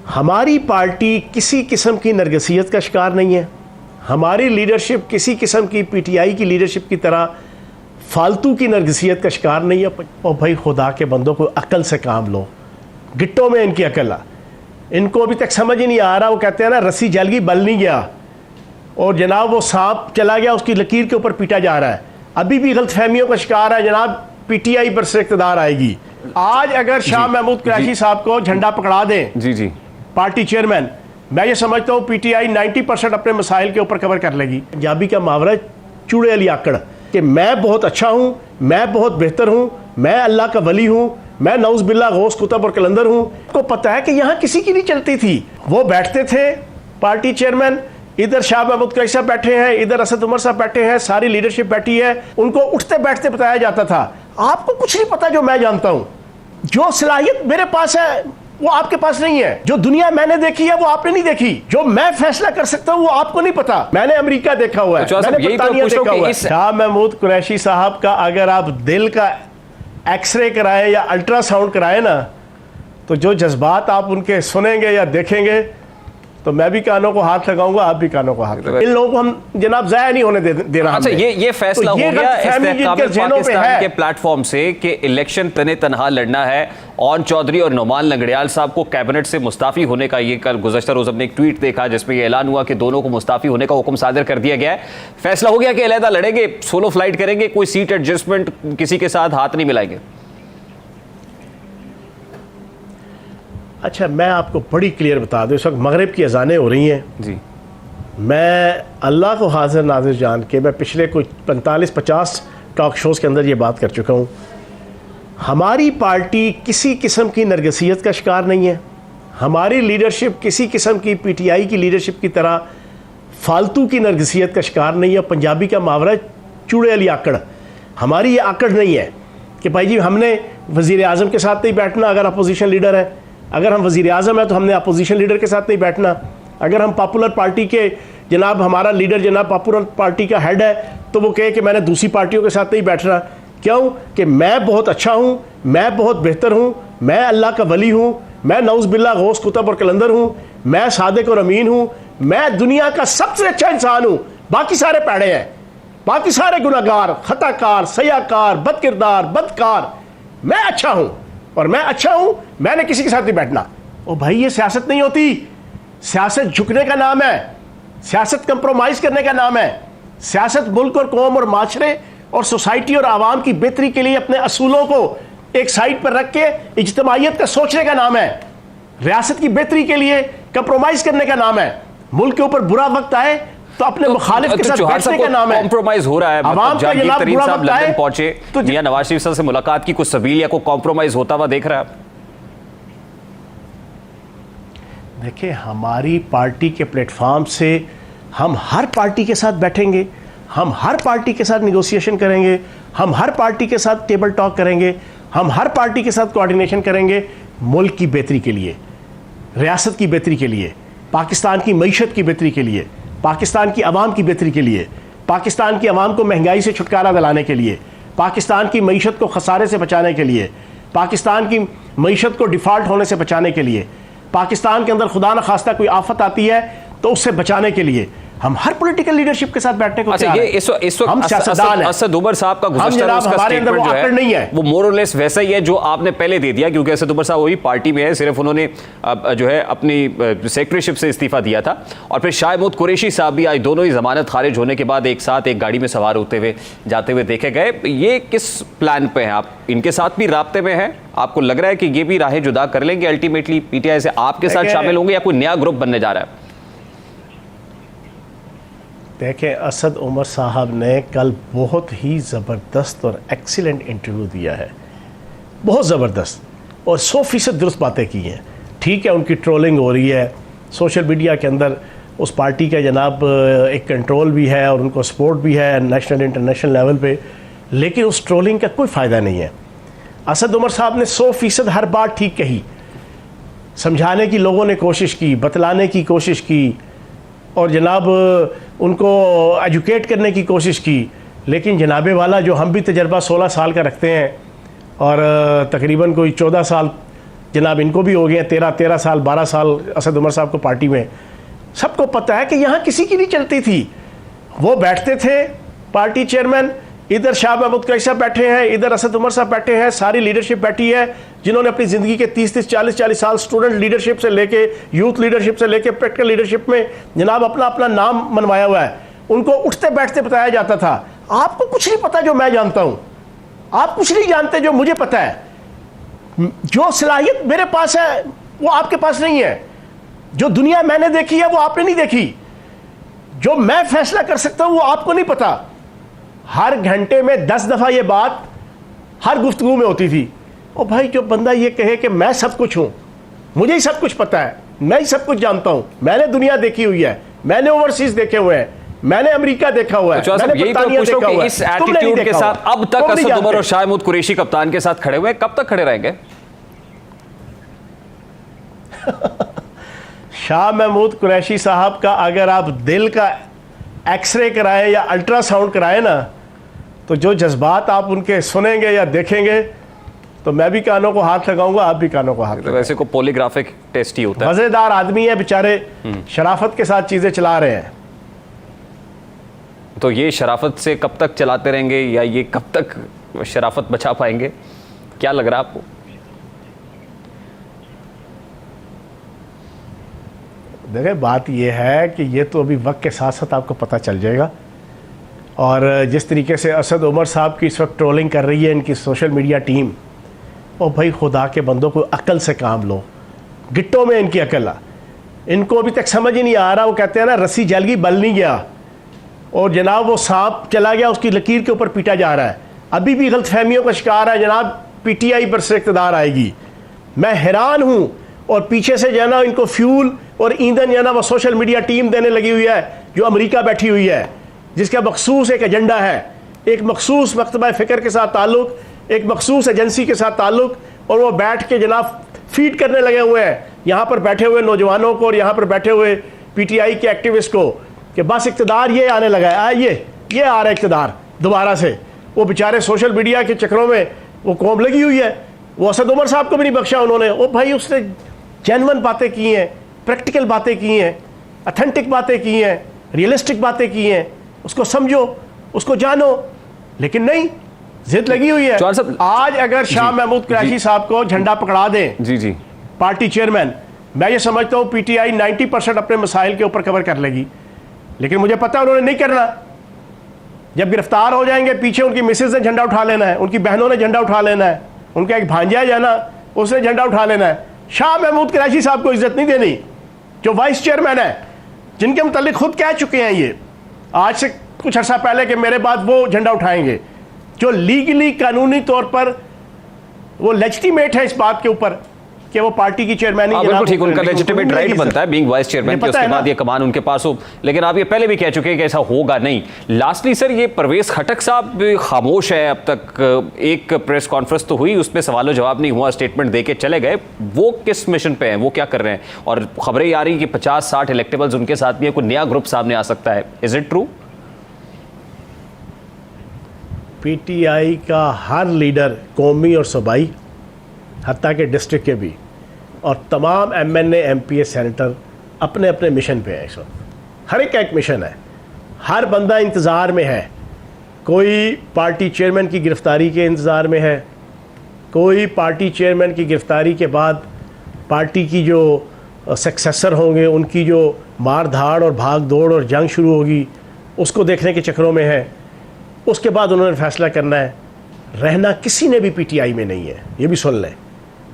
हमारी पार्टी किसी किस्म की नरगसियत का शिकार नहीं है। हमारी लीडरशिप किसी किस्म की पीटीआई की लीडरशिप की तरह फालतू की नरगसियत का शिकार नहीं है। और भाई खुदा के बंदों को अक्ल से काम लो, गिट्टों में इनकी अक्ल आ। इनको अभी तक समझ ही नहीं आ रहा। वो कहते हैं ना रस्सी जल गई बल नहीं गया, और जनाब वो सांप चला गया उसकी लकीर के ऊपर पीटा जा रहा है। अभी भी गलतफहमियों का शिकार है जनाब। पीटीआई पर से इक़्तिदार आएगी। आज अगर शाह महमूद कुरैशी साहब को झंडा पकड़ा दें जी पार्टी चेयरमैन, मैं ये समझता हूँ पीटीआई 90% अपने मसाइल के ऊपर कवर कर लेगी। पंजाबी का मुहावरा चूड़े वाली आकड़ कि मैं बहुत अच्छा हूँ, मैं बहुत बेहतर हूँ, मैं अल्लाह का वली हूँ, मैं नौज बिल्ला गौस कुतुब और कलंदर हूँ। को पता है कि यहाँ किसी की नहीं चलती थी। वो बैठते थे पार्टी चेयरमैन, इधर शाह महमूद कुरैशी साहब बैठे हैं, इधर असद उमर साहब बैठे हैं, सारी लीडरशिप बैठी है। उनको उठते बैठते बताया जाता था। आपको कुछ नहीं पता जो मैं जानता हूँ। जो सलाहियत मेरे पास है वो आपके पास नहीं है। जो दुनिया मैंने देखी है वो आपने नहीं देखी। जो मैं फैसला कर सकता हूँ वो आपको नहीं पता। मैंने अमेरिका देखा हुआ है, मैंने बरतानिया देखा हुआ है। शाह महमूद कुरैशी साहब का अगर आप दिल का एक्सरे कराए या अल्ट्रासाउंड कराए ना, तो जो जज्बात आप उनके सुनेंगे या देखेंगे, तो मैं भी कानों को हाथ लगाऊंगा, आप भी कानों को हाथ लगाएंगे। इन लोगों को हम जनाब जाया नहीं होने देना। अच्छा, ये फैसला हो गया पाकिस्तान के प्लेटफॉर्म से कि इलेक्शन तने तनहा लड़ना है। ओन चौधरी और नोमान लंगड़ियाल साहब को कैबिनेट से मुस्ताफी होने का, ये कल गुज़श्ता रोज़ हमने एक ट्वीट देखा जिसमें ये ऐलान हुआ कि दोनों को मुस्ताफी होने का हुक्म सादर कर दिया गया है। फैसला हो गया कि अलहदा लड़ेंगे, सोलो फ्लाइट करेंगे, कोई सीट एडजस्टमेंट किसी के साथ हाथ नहीं मिलाएंगे। अच्छा, मैं आपको बड़ी क्लियर बता दूं, इस वक्त मगरिब की अजानें हो रही हैं जी। मैं अल्लाह को हाजिर नाजिर जान के मैं पिछले कुछ 45-50 टॉक शोज़ के अंदर ये बात कर चुका हूँ। हमारी पार्टी किसी किस्म की नरगसियत का शिकार नहीं है। हमारी लीडरशिप किसी किस्म की पीटीआई की लीडरशिप की तरह फालतू की नरगसियत का शिकार नहीं है। पंजाबी का मुहावरा चूड़े वाली आकड़, हमारी ये आकड़ नहीं है कि भाई जी हमने वज़ीर आज़म के साथ नहीं बैठना अगर अपोजिशन लीडर है। अगर हम वज़ीर आज़म है तो हमने अपोजिशन लीडर के साथ नहीं बैठना। अगर हम पॉपुलर पार्टी के जनाब हमारा लीडर जनाब पॉपुलर पार्टी का हेड है तो वो कहे कि मैंने दूसरी पार्टियों के साथ नहीं बैठना। क्यों? कि मैं बहुत अच्छा हूँ, मैं बहुत बेहतर हूँ, मैं अल्लाह का वली हूँ, मैं नौज बिल्ला गौस कुतुब और कलंदर हूँ, मैं सादिक और अमीन हूँ, मैं दुनिया का सबसे अच्छा इंसान हूँ। बाकी सारे पैड़े हैं, बाकी सारे गुनाहगार, खताकार, सयाकार, बदकिरदार, बदकार। मैं अच्छा हूँ और मैं अच्छा हूं, मैंने किसी के साथ नहीं बैठना। ओ भाई, ये सियासत नहीं होती। सियासत झुकने का नाम है, सियासत कंप्रोमाइज करने का नाम है। सियासत मुल्क और कौम और माशरे और सोसाइटी और आवाम की बेहतरी के लिए अपने असूलों को एक साइड पर रख के इज्तिमाइयत का सोचने का नाम है। रियासत की बेहतरी के लिए कंप्रोमाइज करने का नाम है। मुल्क के ऊपर बुरा वक्त आए तो अपने मुखालिफ के साथ बैठने का नाम है। कॉम्प्रोमाइज हो रहा है। जहांगीर तरीन साहब लंदन पहुंचे तो मियां नवाज शरीफ साहब से मुलाकात की, कुछ सबील या कोई कॉम्प्रोमाइज होता हुआ देख रहा है आप? देखिए, हमारी पार्टी के प्लेटफॉर्म से हम हर पार्टी के साथ बैठेंगे, हम हर पार्टी के साथ निगोशिएशन करेंगे, हम हर पार्टी के साथ टेबल टॉक करेंगे, हम हर पार्टी के साथ कोऑर्डिनेशन करेंगे मुल्क की बेहतरी के लिए, रियासत की बेहतरी के लिए, पाकिस्तान की मईशत की बेहतरी के लिए, पाकिस्तान की आवाम की बेहतरी के लिए, पाकिस्तान की आवाम को महंगाई से छुटकारा दिलाने के लिए, पाकिस्तान की मईशत को खसारे से बचाने के लिए, पाकिस्तान की मईशत को डिफ़ॉल्ट होने से बचाने के लिए, पाकिस्तान के अंदर खुदा न खास्ता कोई आफत आती है तो उससे बचाने के लिए हम हर पॉलिटिकल लीडरशिप के साथ बैठने को तैयार हैं। इस वक्त असद उमर साहब का गुज़श्ता रोज़ का स्टेटमेंट जो है नहीं है, वो मोर और लेस वैसा ही है जो आपने पहले दे दिया, क्योंकि असद उमर साहब वही पार्टी में है, सिर्फ उन्होंने जो है अपनी सेक्रेटरीशिप से इस्तीफा दिया था। और फिर शाह महमूद कुरैशी साहब भी आज दोनों ही जमानत खारिज होने के बाद एक साथ एक गाड़ी में सवार होते हुए जाते हुए देखे गए। ये किस प्लान पे हैं आप? इनके साथ भी राब्ते में हैं? आपको लग रहा है कि ये भी राहें जुदा कर लेंगे अल्टीमेटली पीटीआई से, आपके साथ शामिल होंगे, या कोई नया ग्रुप बनने जा रहा है? देखें, असद उमर साहब ने कल बहुत ही ज़बरदस्त और एक्सीलेंट इंटरव्यू दिया है, बहुत ज़बरदस्त और 100% दुरुस्त बातें की हैं। ठीक है, उनकी ट्रोलिंग हो रही है सोशल मीडिया के अंदर, उस पार्टी का जनाब एक कंट्रोल भी है और उनको सपोर्ट भी है नेशनल इंटरनेशनल लेवल पे, लेकिन उस ट्रोलिंग का कोई फ़ायदा नहीं है। असद उमर साहब ने 100% हर बात ठीक कही, समझाने की लोगों ने कोशिश की, बतलाने की कोशिश की और जनाब उनको एजुकेट करने की कोशिश की, लेकिन जनाबे वाला जो हम भी तजर्बा 16 साल का रखते हैं और तकरीबन कोई 14 साल जनाब इनको भी हो गए 13 साल 12 साल असद उमर साहब को पार्टी में। सबको पता है कि यहाँ किसी की नहीं चलती थी। वो बैठते थे पार्टी चेयरमैन, इधर शाह महमूद कुरैशी साहब बैठे हैं, इधर असद उमर साहब बैठे हैं, सारी लीडरशिप बैठी है जिन्होंने अपनी ज़िंदगी के 30 40 साल स्टूडेंट लीडरशिप से लेके यूथ लीडरशिप से लेके प्रैक्टिकल लीडरशिप में जनाब अपना अपना नाम मनवाया हुआ है। उनको उठते बैठते बताया जाता था। आपको कुछ नहीं पता जो मैं जानता हूँ, आप कुछ नहीं जानते जो मुझे पता है। जो सलाहियत मेरे पास है वो आपके पास नहीं है, जो दुनिया मैंने देखी है वो आपने नहीं देखी, जो मैं फैसला कर सकता हूं वो आपको नहीं पता। हर घंटे में 10 दफा ये बात हर गुफ्तगू में होती थी। ओ भाई, जो बंदा ये कहे कि मैं सब कुछ हूं, मुझे ही सब कुछ पता है, मैं ही सब कुछ जानता हूं, मैंने दुनिया देखी हुई है, मैंने ओवरसीज देखे हुए हैं, मैंने अमेरिका देखा हुआ है, मैंने यही तो पूछ रहा हूं कि इस एटीट्यूड के साथ अब तक असद उमर और शाह महमूद कुरैशी कप्तान के साथ खड़े हुए हैं, कब तक खड़े रहेंगे? शाह महमूद कुरैशी साहब का अगर आप दिल का एक्सरे कराएं या अल्ट्रासाउंड कराएं ना, तो जो जज्बात आप उनके सुनेंगे या देखेंगे, तो मैं भी कानों को हाथ लगाऊंगा, आप भी कानों को हाथ लगाएंगे। वैसे को पॉलीग्राफिक टेस्ट ही होता है। मजेदार आदमी है बेचारे, शराफत के साथ चीजें चला रहे हैं। तो ये शराफत से कब तक चलाते रहेंगे या ये कब तक शराफत बचा पाएंगे, क्या लग रहा है आपको? देखिए, बात यह है कि ये तो अभी वक्त के साथ साथ आपको पता चल जाएगा। और जिस तरीके से असद उमर साहब की इस वक्त ट्रोलिंग कर रही है इनकी सोशल मीडिया टीम, और भाई खुदा के बंदों को अक्ल से काम लो, गिट्टों में इनकी अक्ल आ, इनको अभी तक समझ ही नहीं आ रहा। वो कहते हैं ना, रस्सी जल गई बल नहीं गया, और जनाब वो सांप चला गया उसकी लकीर के ऊपर पीटा जा रहा है। अभी भी गलतफहमियों का शिकार है जनाब, PTI पर से इक़्तिदार आएगी। मैं हैरान हूँ, और पीछे से जो ना इनको फ्यूल और ईंधन जो ना वो सोशल मीडिया टीम देने लगी हुई है, जो अमेरिका बैठी हुई है, जिसका मखसूस एक एजेंडा है, एक मखसूस मकतबा फ़िक्र के साथ ताल्लुक़, एक मखसूस एजेंसी के साथ ताल्लुक़, और वो बैठ के जनाब फीड करने लगे हुए हैं यहाँ पर बैठे हुए नौजवानों को और यहाँ पर बैठे हुए PTI के एक्टिविस्ट को, कि बस इक़्तिदार ये आने लगा है, ये आ रहा है इक़्तिदार दोबारा से। वो बेचारे सोशल मीडिया के चक्रों में वो कौम लगी हुई है। वो असद उमर साहब को भी नहीं बख्शा उन्होंने। ओ भाई, उसने जेन्युइन बातें की हैं, प्रैक्टिकल बातें की हैं, अथेंटिक बातें की हैं, रियलिस्टिक बातें की हैं, उसको समझो, उसको जानो, लेकिन नहीं, जिद लगी हुई है। आज अगर शाह महमूद कुरैशी साहब को झंडा पकड़ा दें जी पार्टी चेयरमैन, मैं ये समझता हूँ PTI 90% अपने मसाइल के ऊपर कवर कर लेगी, लेकिन मुझे पता है उन्होंने नहीं करना। जब गिरफ्तार हो जाएंगे, पीछे उनकी मिसेज ने झंडा उठा लेना है, उनकी बहनों ने झंडा उठा लेना है, उनका एक भांजा है ना, उसने झंडा उठा लेना है। शाह महमूद कुरैशी साहब को इज्जत नहीं देनी, जो वाइस चेयरमैन है, जिनके मुतालिक खुद कह चुके हैं ये आज से कुछ अर्सा पहले कि मेरे बाद वो झंडा उठाएंगे, जो लीगली कानूनी तौर पर वो लेजिटिमेट है इस बात के ऊपर कि वो पार्टी की चेयरमैन ही। बिल्कुल ठीक, उनका लेजिटिमेट राइट बनता है बीइंग वाइस चेयरमैन कि उसके बाद ये कमान उनके पास हो, लेकिन आप ये पहले भी कह चुके हैं कि ऐसा होगा नहीं। लास्टली सर, ये परवेज खटक साहब खामोश है अब तक। एक प्रेस कॉन्फ्रेंस तो हुई, उसमें सवालों जवाब नहीं हुआ, स्टेटमेंट दे के चले गए। वो किस मिशन पे हैं, वो क्या कर रहे हैं? और खबरें आ रही कि 50-60 इलेक्टेबल्स उनके साथ भी है, कोई नया ग्रुप सामने आ सकता है। Is it true? PTI का हर लीडर, कौमी और सूबाई, हत्ता के डिस्ट्रिक्ट के भी, और तमाम MNA MPA सेनेटर अपने अपने मिशन पे है इस वक्त। हर एक मिशन है, हर बंदा इंतज़ार में है। कोई पार्टी चेयरमैन की गिरफ़्तारी के इंतज़ार में है, कोई पार्टी चेयरमैन की गिरफ़्तारी के बाद पार्टी की जो सक्सेसर होंगे उनकी जो मार धाड़ और भाग दौड़ और जंग शुरू होगी, उसको देखने के चक्रों में है। उसके बाद उन्होंने फ़ैसला करना है। रहना किसी ने भी PTI में नहीं है, ये भी सुन लें।